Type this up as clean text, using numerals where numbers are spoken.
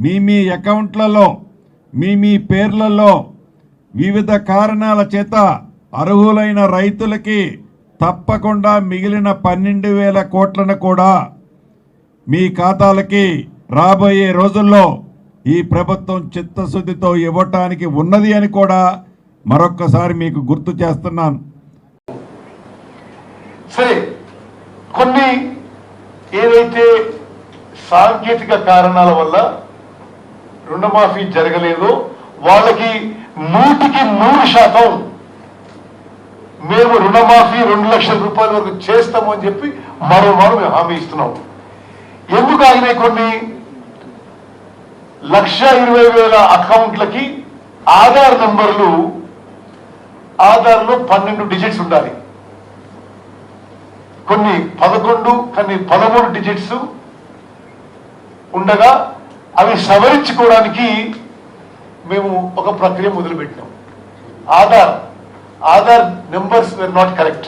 మీ అకౌంట్లలో మీ పేర్లలో వివిధ కారణాల చేత అర్హులైన రైతులకి తప్పకుండా మిగిలిన 12,000 కోట్లను కూడా మీ ఖాతాలకి రాబోయే రోజుల్లో ఈ ప్రభుత్వం చిత్తశుద్ధితో ఇవ్వటానికి ఉన్నది అని కూడా మరొక్కసారి మీకు గుర్తు చేస్తున్నాను. సరే, కొన్ని ఏదైతే సాంకేతిక కారణాల వల్ల రుణమాఫీ జరగలేదో వాళ్ళకి 100% మేము రుణమాఫీ 2 లక్షల రూపాయల వరకు చేస్తాము అని చెప్పి మరోమారు మేము హామీ ఇస్తున్నాం. ఎందుకు ఆగినాయి? కొన్ని 1,20,000 అకౌంట్లకి ఆధార్ నంబర్లు, ఆధార్లో 12 డిజిట్స్ ఉండాలి. కొన్ని 11, కొన్ని 13 డిజిట్స్ ఉండగా అవి సవరించుకోవడానికి మేము ఒక ప్రక్రియ మొదలుపెట్టినాం. Aadhaar numbers were not correct.